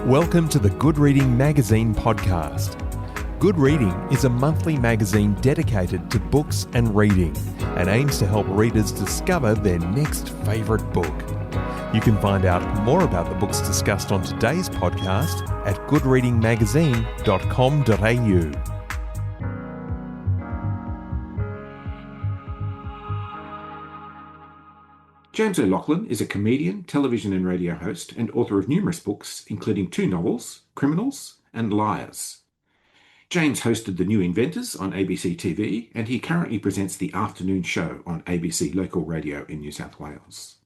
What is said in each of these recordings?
Welcome to the Good Reading Magazine podcast. Good Reading is a monthly magazine dedicated to books and reading and aims to help readers discover their next favourite book. You can find out more about the books discussed on today's podcast at goodreadingmagazine.com.au. James O'Loughlin is a comedian, television and radio host, and author of numerous books, including 2 novels, Criminals and Liars. James hosted The New Inventors on ABC TV, and he currently presents the afternoon show on ABC Local Radio in New South Wales.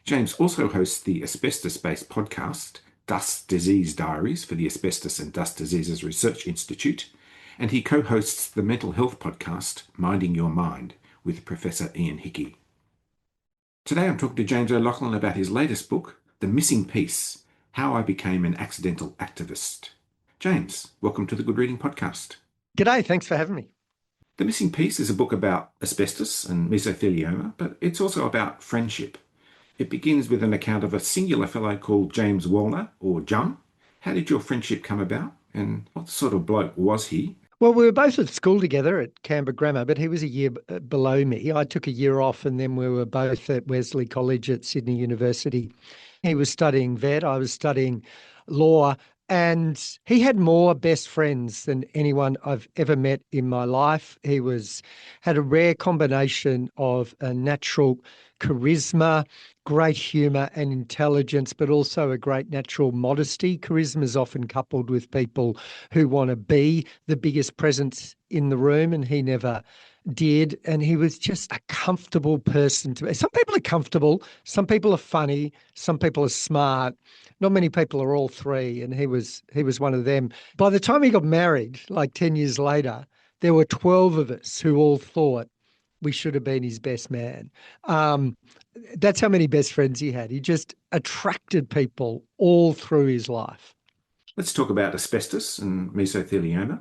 James also hosts the asbestos-based podcast, Dust Disease Diaries, for the Asbestos and Dust Diseases Research Institute, and he co-hosts the mental health podcast, Minding Your Mind, with Professor Ian Hickey. Today I'm talking to James O'Loughlin about his latest book, The Missing Piece, How I Became an Accidental Activist. James, welcome to the Good Reading Podcast. G'day, thanks for having me. The Missing Piece is a book about asbestos and mesothelioma, but it's also about friendship. It begins with an account of a singular fellow called Jum Wallner, or Jum. How did your friendship come about, and what sort of bloke was he? Well, we were both at school together at Canberra Grammar, but he was a year below me. I took a year off and then we were both at Wesley College at Sydney University. He was studying vet, I was studying law, and he had more best friends than anyone I've ever met in my life. He had a rare combination of a natural charisma, great humour and intelligence, but also a great natural modesty. Charisma is often coupled with people who want to be the biggest presence in the room, and he never did. And he was just a comfortable person to be. Some people are comfortable, some people are funny, some people are smart. Not many people are all three, and he was one of them. By the time he got married, like 10 years later, there were 12 of us who all thought we should have been his best man. That's how many best friends he had. He just attracted people all through his life. Let's talk about asbestos and mesothelioma.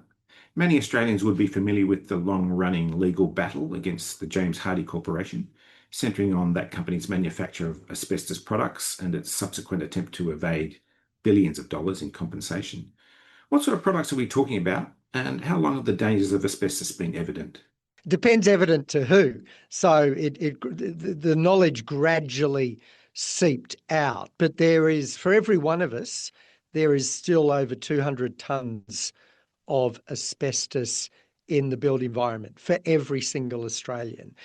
Many Australians would be familiar with the long-running legal battle against the James Hardie Corporation, centering on that company's manufacture of asbestos products and its subsequent attempt to evade billions of dollars in compensation. What sort of products are we talking about, and how long have the dangers of asbestos been evident? Depends evident to who. So the knowledge gradually seeped out, but there is, for every one of us, there is still over 200 tonnes of asbestos in the built environment for every single Australian.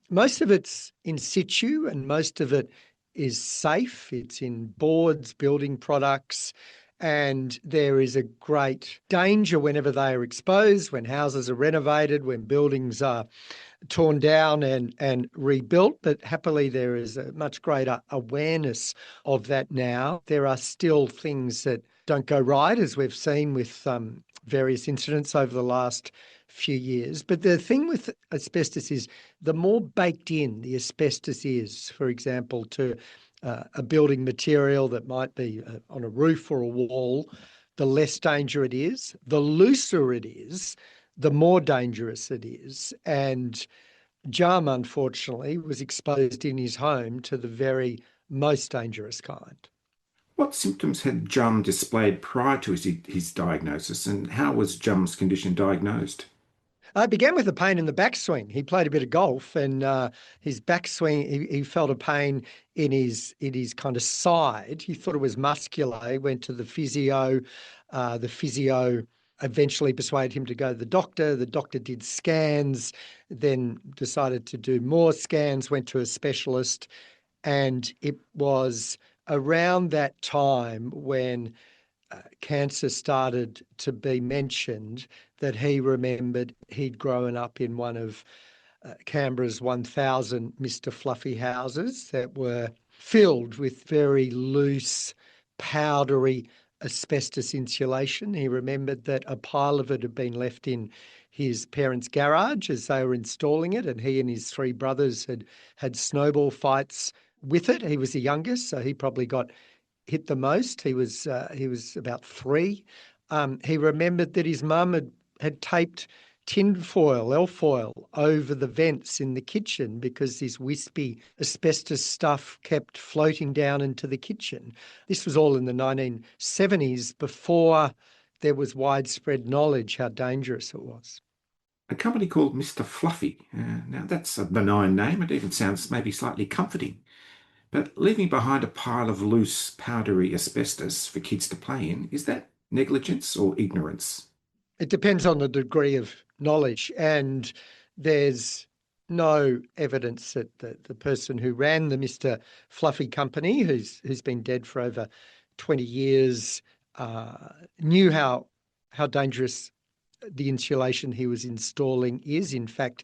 Most of it's in situ and most of it is safe. It's in boards, building products, and there is a great danger whenever they are exposed, when houses are renovated, when buildings are torn down and rebuilt. But happily, there is a much greater awareness of that now. There are still things that don't go right, as we've seen with various incidents over the last few years. But the thing with asbestos is the more baked in the asbestos is, for example, to a building material that might be on a roof or a wall, the less danger it is. The looser it is, the more dangerous it is. And Jum, unfortunately, was exposed in his home to the very most dangerous kind. What symptoms had Jum displayed prior to his diagnosis, and how was Jum's condition diagnosed? It began with a pain in the backswing. He played a bit of golf, and his backswing, he felt a pain in his kind of side. He thought it was muscular. He went to the physio. The physio eventually persuaded him to go to the doctor. The doctor did scans, then decided to do more scans, went to a specialist, and it was around that time when cancer started to be mentioned that he remembered he'd grown up in one of Canberra's 1,000 Mr. Fluffy houses that were filled with very loose, powdery asbestos insulation. He remembered that a pile of it had been left in his parents' garage as they were installing it, and he and his 3 brothers had snowball fights with it. He was the youngest, so he probably got hit the most. He was about 3. He remembered that his mum had taped tinfoil, alfoil over the vents in the kitchen because this wispy asbestos stuff kept floating down into the kitchen. This was all in the 1970s, before there was widespread knowledge how dangerous it was. A company called Mr. Fluffy. Now, that's a benign name. It even sounds maybe slightly comforting. But leaving behind a pile of loose, powdery asbestos for kids to play in, is that negligence or ignorance? It depends on the degree of knowledge, and there's no evidence that the person who ran the Mr. Fluffy company, who's been dead for over 20 years, knew how dangerous the insulation he was installing is. In fact,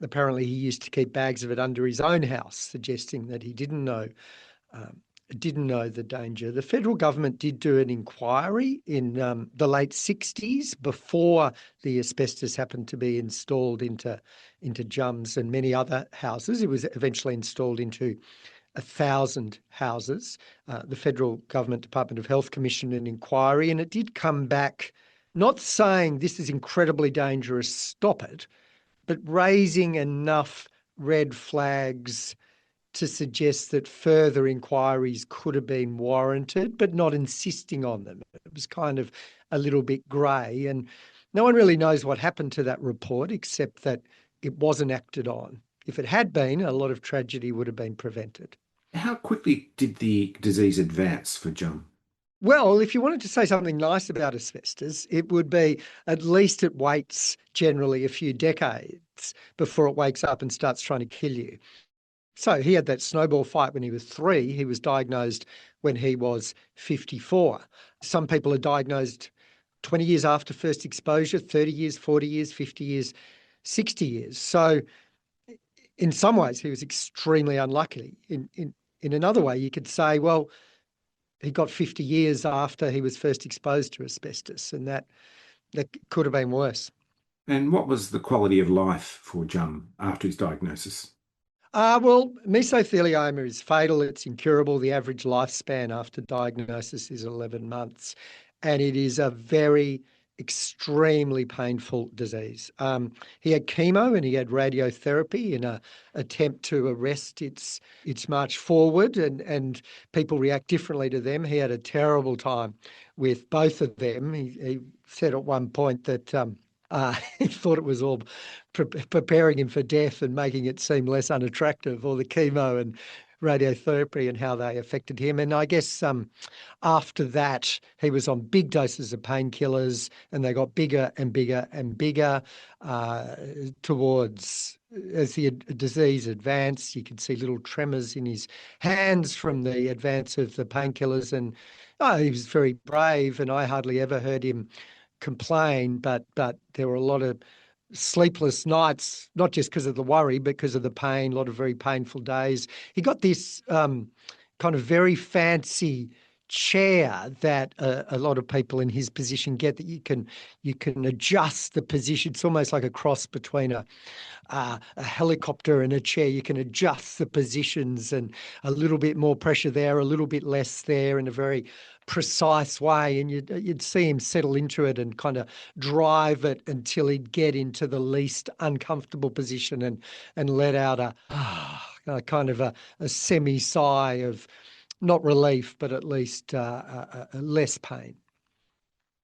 apparently he used to keep bags of it under his own house, suggesting that he didn't know the danger. The federal government did do an inquiry in the late 60s, before the asbestos happened to be installed into Jum's and many other houses. It was eventually installed into 1,000 houses. The federal government Department of Health commissioned an inquiry, and it did come back not saying this is incredibly dangerous, stop it, but raising enough red flags to suggest that further inquiries could have been warranted, but not insisting on them. It was kind of a little bit grey, and no one really knows what happened to that report, except that it wasn't acted on. If it had been, a lot of tragedy would have been prevented. How quickly did the disease advance for Jum? Well, if you wanted to say something nice about asbestos, it would be at least it waits generally a few decades before it wakes up and starts trying to kill you. So he had that snowball fight when he was 3. He was diagnosed when he was 54. Some people are diagnosed 20 years after first exposure, 30 years, 40 years, 50 years, 60 years. So in some ways, he was extremely unlucky. In another way, you could say, well, he got 50 years after he was first exposed to asbestos, and that could have been worse. And what was the quality of life for Jum after his diagnosis? Well, mesothelioma is fatal. It's incurable. The average lifespan after diagnosis is 11 months, and it is a very extremely painful disease. He had chemo and he had radiotherapy in an attempt to arrest its march forward, and people react differently to them. He had a terrible time with both of them. He said at one point that he thought it was all preparing him for death and making it seem less unattractive, or the chemo and radiotherapy and how they affected him. And I guess after that, he was on big doses of painkillers, and they got bigger and bigger and bigger towards, as the disease advanced, you could see little tremors in his hands from the advance of the painkillers. And he was very brave, and I hardly ever heard him complain, but there were a lot of sleepless nights, not just because of the worry, but because of the pain, a lot of very painful days. He got this kind of very fancy chair that a lot of people in his position get, that you can adjust the position. It's almost like a cross between a helicopter and a chair. You can adjust the positions, and a little bit more pressure there, a little bit less there, in a very precise way, and you'd see him settle into it and kind of drive it until he'd get into the least uncomfortable position and let out a kind of a semi sigh of not relief, but at least less pain.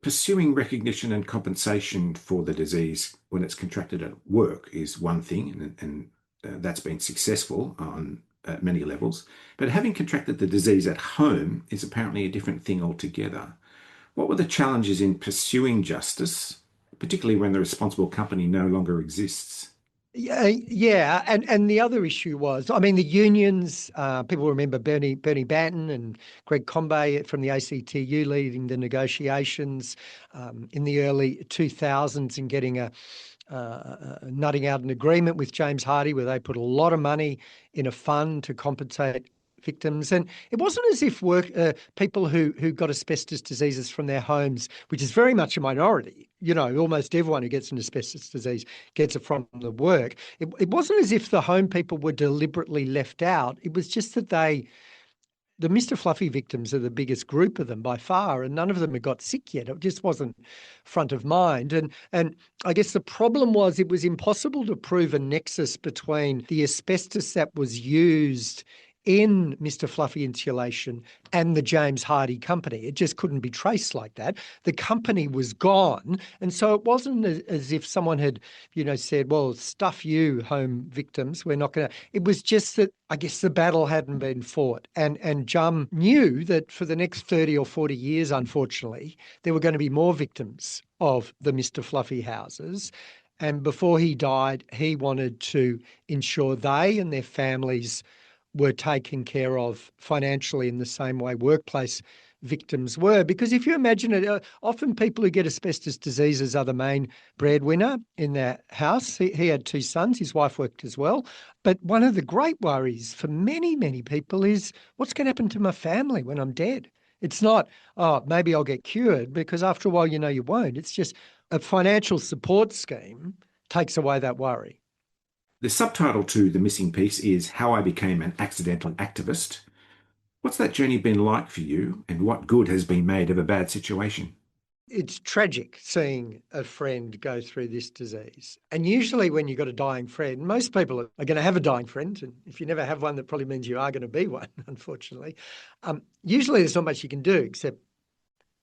Pursuing recognition and compensation for the disease when it's contracted at work is one thing, and that's been successful on many levels. But having contracted the disease at home is apparently a different thing altogether. What were the challenges in pursuing justice, particularly when the responsible company no longer exists? Yeah, and the other issue was, I mean, the unions. People remember Bernie Banton and Greg Combay from the ACTU leading the negotiations in the early 2000s and getting nutting out an agreement with James Hardie, where they put a lot of money in a fund to compensate victims. And it wasn't as if people who got asbestos diseases from their homes, which is very much a minority, almost everyone who gets an asbestos disease gets it from the work. It wasn't as if the home people were deliberately left out. It was just that they The Mr. Fluffy victims are the biggest group of them by far, and none of them had got sick yet. It just wasn't front of mind. And I guess the problem was it was impossible to prove a nexus between the asbestos that was used in Mr. Fluffy insulation and the James Hardie company. It just couldn't be traced like that. The company was gone. And so it wasn't as if someone had, said, well, stuff you, home victims. We're not going to. It was just that I guess the battle hadn't been fought. And Jum knew that for the next 30 or 40 years, unfortunately, there were going to be more victims of the Mr. Fluffy houses. And before he died, he wanted to ensure they and their families were taken care of financially in the same way workplace victims were. Because if you imagine it, often people who get asbestos diseases are the main breadwinner in their house. He had 2 sons. His wife worked as well. But one of the great worries for many, many people is what's going to happen to my family when I'm dead? It's not, oh, maybe I'll get cured, because after a while, you won't. It's just a financial support scheme takes away that worry. The subtitle to the missing piece is How I Became an Accidental Activist. What's that journey been like for you, and what good has been made of a bad situation? It's tragic seeing a friend go through this disease. And usually when you've got a dying friend, most people are going to have a dying friend. And if you never have one, that probably means you are going to be one, unfortunately. Usually there's not much you can do except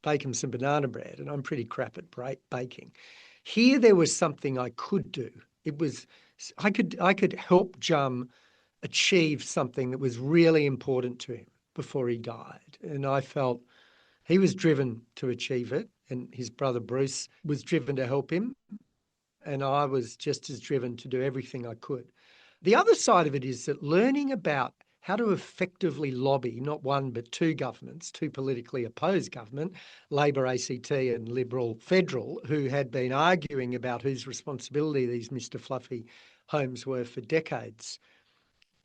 bake them some banana bread. And I'm pretty crap at baking. Here there was something I could do. It was I could help Jum achieve something that was really important to him before he died. And I felt he was driven to achieve it, and his brother Bruce was driven to help him. And I was just as driven to do everything I could. The other side of it is that learning about how to effectively lobby not one but 2 governments, 2 politically opposed government, Labor ACT and Liberal Federal, who had been arguing about whose responsibility these Mr. Fluffy homes were for decades,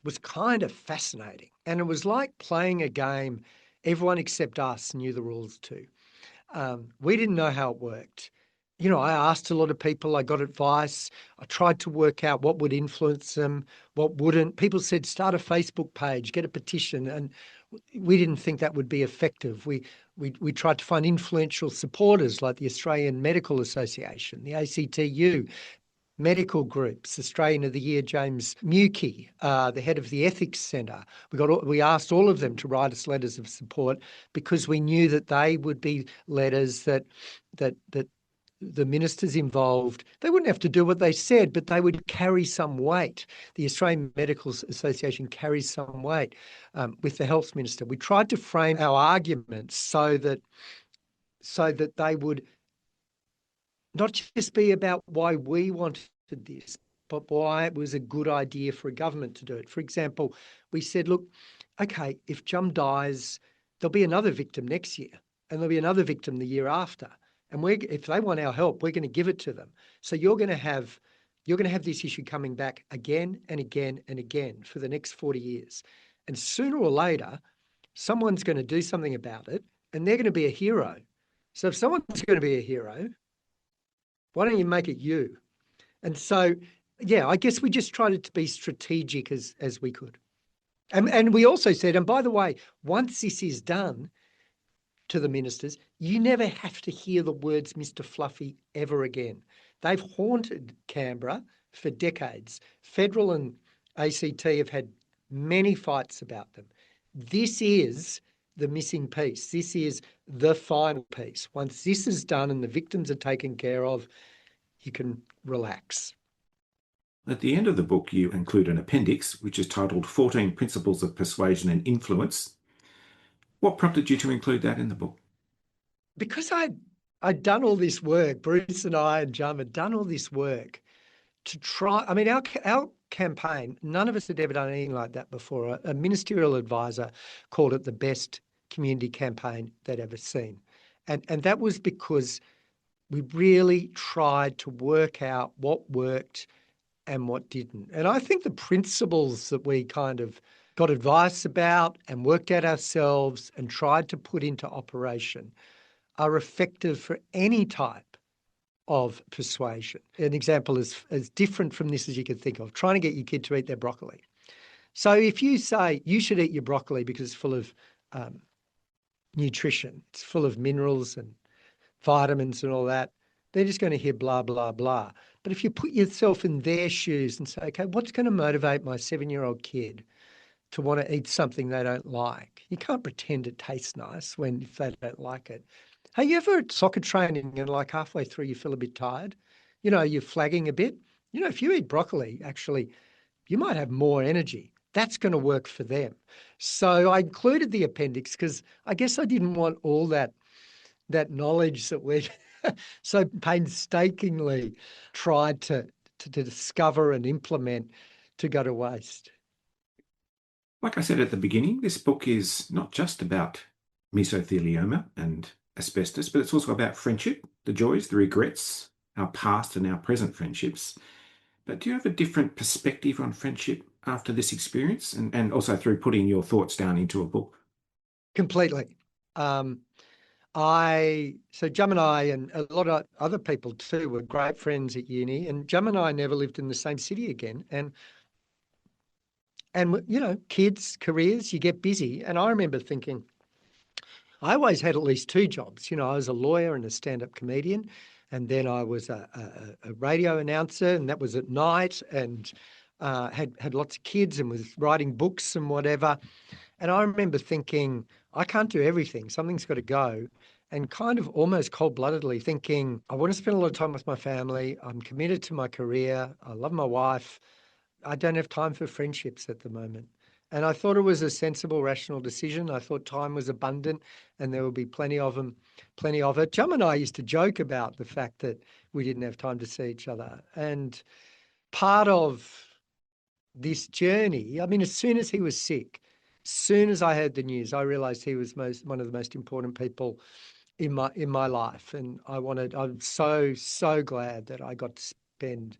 was kind of fascinating. And it was like playing a game everyone except us knew the rules to. We didn't know how it worked. I asked a lot of people, I got advice, I tried to work out what would influence them, what wouldn't. People said, start a Facebook page, get a petition, and we didn't think that would be effective. We tried to find influential supporters like the Australian Medical Association, the ACTU, medical groups, Australian of the Year James Mukey, the head of the Ethics Centre. We asked all of them to write us letters of support because we knew that they would be letters that the ministers involved, they wouldn't have to do what they said, but they would carry some weight. The Australian Medical Association carries some weight with the health minister. We tried to frame our arguments so that they would not just be about why we wanted this, but why it was a good idea for a government to do it. For example, we said, look, okay, if Jum dies, there'll be another victim next year, and there'll be another victim the year after. And if they want our help, we're going to give it to them. So you're going to have this issue coming back again and again and again for the next 40 years. And sooner or later, someone's going to do something about it, and they're going to be a hero. So if someone's going to be a hero, why don't you make it you? And so, yeah, I guess we just tried to be strategic as we could. And we also said, and by the way, once this is done, to the ministers, you never have to hear the words Mr. Fluffy ever again. They've haunted Canberra for decades. Federal and ACT have had many fights about them. This is the missing piece. This is the final piece. Once this is done and the victims are taken care of, you can relax. At the end of the book, you include an appendix, which is titled 14 Principles of Persuasion and Influence. What prompted you to include that in the book? Because I'd done all this work, Bruce and I and Jum had done all this work to try. I mean, our campaign, none of us had ever done anything like that before. A ministerial advisor called it the best community campaign they'd ever seen. And that was because we really tried to work out what worked and what didn't. And I think the principles that we kind of got advice about and worked out ourselves and tried to put into operation are effective for any type of persuasion. An example is as different from this as you could think of, trying to get your kid to eat their broccoli. So if you say you should eat your broccoli because it's full of um, nutrition. It's full of minerals and vitamins and all that. They're just going to hear blah, blah, blah. But if you put yourself in their shoes and say, okay, what's going to motivate my 7-year-old kid to want to eat something they don't like? You can't pretend it tastes nice if they don't like it. Hey, you ever at soccer training and like halfway through you feel a bit tired? You're flagging a bit. If you eat broccoli, actually, you might have more energy. That's going to work for them. So I included the appendix because I guess I didn't want all that knowledge that we so painstakingly tried to discover and implement to go to waste. Like I said at the beginning, this book is not just about mesothelioma and asbestos, but it's also about friendship, the joys, the regrets, our past and our present friendships. But do you have a different perspective on friendship after this experience and also through putting your thoughts down into a book? Completely. So Jum and I and a lot of other people too were great friends at uni, and Jum and I never lived in the same city again. And kids, careers, you get busy. And I remember thinking, I always had at least 2 jobs. I was a lawyer and a stand-up comedian, and then I was a radio announcer, and that was at night, and had lots of kids and was writing books and whatever. And I remember thinking, I can't do everything. Something's got to go. And kind of almost cold-bloodedly thinking, I want to spend a lot of time with my family. I'm committed to my career. I love my wife. I don't have time for friendships at the moment. And I thought it was a sensible, rational decision. I thought time was abundant and there would be plenty of it. Jum and I used to joke about the fact that we didn't have time to see each other. And part of this journey, I mean, as soon as he was sick, as soon as I heard the news, I realized he was one of the most important people in my life. And I'm so glad that I got to spend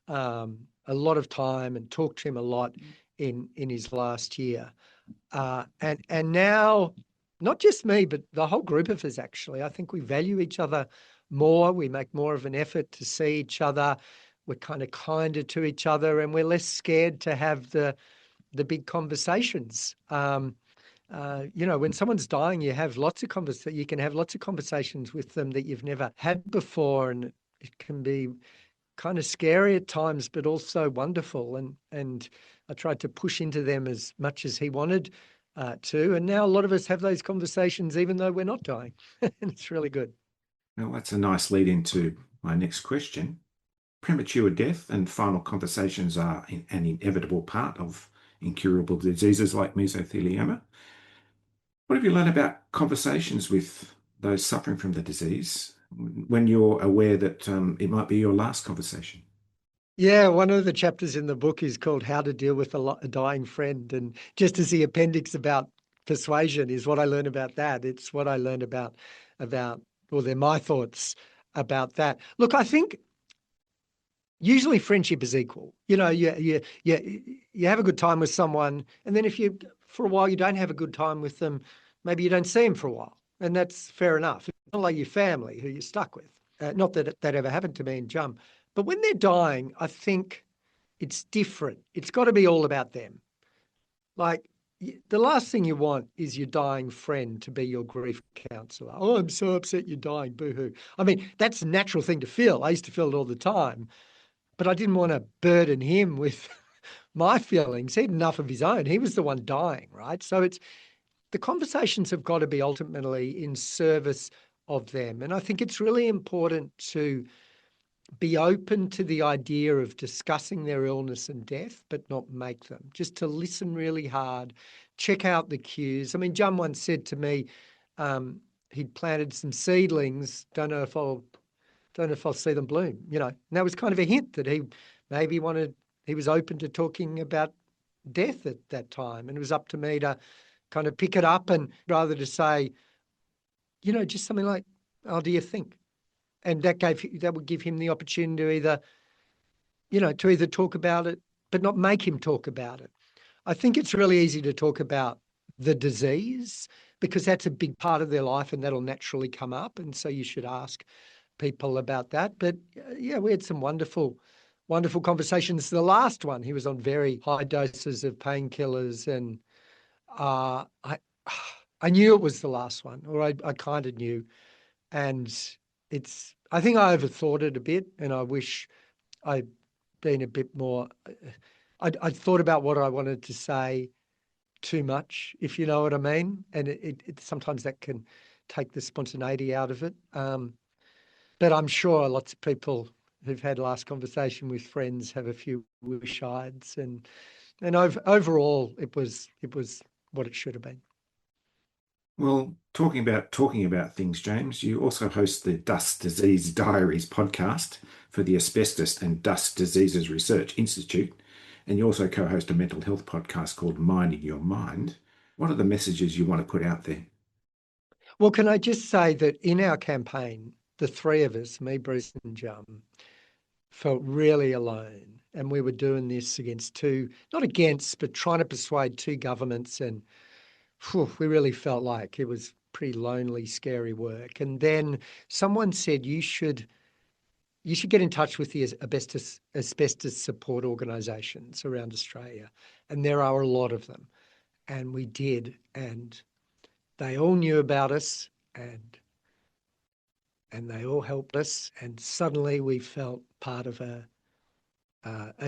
a lot of time and talk to him a lot in his last year. And now, not just me, but the whole group of us, actually, I think we value each other more. We make more of an effort to see each other. We're kind of kinder to each other, and we're less scared to have the big conversations. When someone's dying, you can have lots of conversations with them that you've never had before, and it can be kind of scary at times, but also wonderful. And I tried to push into them as much as he wanted to. And now a lot of us have those conversations, even though we're not dying. And it's really good. Well, that's a nice lead into my next question. Premature death and final conversations are an inevitable part of incurable diseases like mesothelioma. What have you learned about conversations with those suffering from the disease when you're aware that it might be your last conversation? Yeah, one of the chapters in the book is called How to Deal with a Dying Friend. And just as the appendix about persuasion is what I learned about that, it's what I learned about, well, they're my thoughts about that. Look, I think usually friendship is equal. You have a good time with someone, and then if for a while you don't have a good time with them, maybe you don't see them for a while, and that's fair enough. It's not like your family who you're stuck with. Not that that ever happened to me and Jum. But when they're dying, I think it's different. It's got to be all about them. Like, the last thing you want is your dying friend to be your grief counselor. Oh, I'm so upset you're dying, boo-hoo. I mean, that's a natural thing to feel. I used to feel it all the time, but I didn't want to burden him with my feelings. He had enough of his own. He was the one dying, right? So the conversations have got to be ultimately in service of them. And I think it's really important to be open to the idea of discussing their illness and death, but not make them. Just to listen really hard, check out the cues. I mean, Jum once said to me, he'd planted some seedlings. Don't know if I'll see them bloom. And that was kind of a hint that he was open to talking about death at that time, and it was up to me to kind of pick it up and rather to say, just something like, "Oh, do you think?" And that would give him the opportunity to either talk about it, but not make him talk about it. I think it's really easy to talk about the disease because that's a big part of their life and that'll naturally come up. And so you should ask people about that. But yeah, we had some wonderful conversations. The last one, he was on very high doses of painkillers, and I I knew it was the last one, or I kind of knew. And I think I overthought it a bit, and I wish I'd been a bit more, I thought about what I wanted to say too much, if you know what I mean. And sometimes that can take the spontaneity out of it. But I'm sure lots of people who've had last conversation with friends have a few wish-ides, and overall it was what it should have been. Well, talking about things, James, you also host the Dust Disease Diaries podcast for the Asbestos and Dust Diseases Research Institute, and you also co-host a mental health podcast called Mind in Your Mind. What are the messages you want to put out there? Well, can I just say that in our campaign, the three of us, me, Bruce and Jum, felt really alone. And we were doing this not against, but trying to persuade two governments. And we really felt like it was pretty lonely, scary work. And then someone said, you should get in touch with the asbestos support organisations around Australia. And there are a lot of them. And we did. And they all knew about us, and they all helped us. And suddenly we felt part of a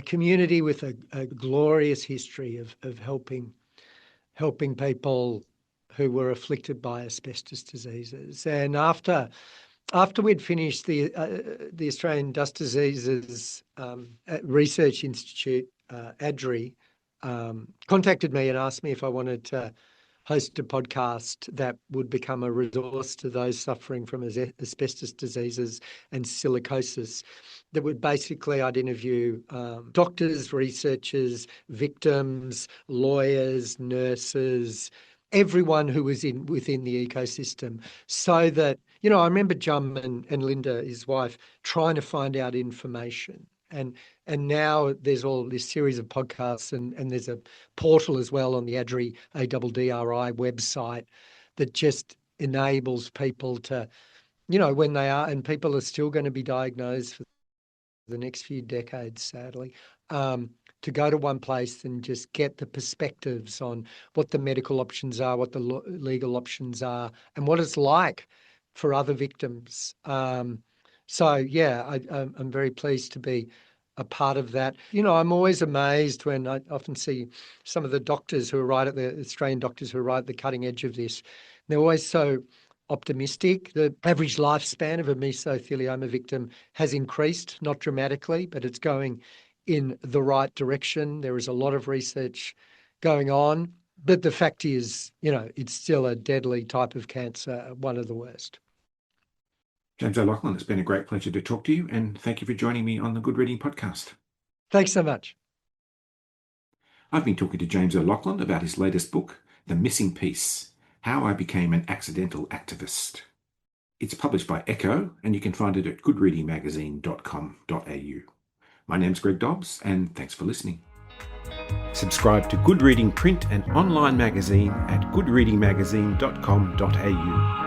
community with a glorious history of helping people who were afflicted by asbestos diseases. And after we'd finished the Australian Dust Diseases Research Institute, ADRI, contacted me and asked me if I wanted to host a podcast that would become a resource to those suffering from asbestos diseases and silicosis. That would basically, I'd interview doctors, researchers, victims, lawyers, nurses, everyone who was within the ecosystem, so that, I remember Jum and Linda, his wife, trying to find out information. And now there's all this series of podcasts, and there's a portal as well on the ADRI, ADDRI website, that just enables people to, when they are, and people are still going to be diagnosed for the next few decades, sadly, to go to one place and just get the perspectives on what the medical options are, what the legal options are, and what it's like for other victims. So, yeah, I'm very pleased to be a part of that. I'm always amazed when I often see some of the doctors who are Australian doctors who are right at the cutting edge of this. They're always so optimistic. The average lifespan of a mesothelioma victim has increased, not dramatically, but it's going in the right direction. There is a lot of research going on, but the fact is, it's still a deadly type of cancer, one of the worst. James O'Loughlin, it's been a great pleasure to talk to you, and thank you for joining me on the Good Reading podcast. Thanks so much. I've been talking to James O'Loughlin about his latest book, The Missing Piece: How I Became an Accidental Activist. It's published by Echo, and you can find it at goodreadingmagazine.com.au. My name's Greg Dobbs, and thanks for listening. Subscribe to Good Reading print and online magazine at goodreadingmagazine.com.au.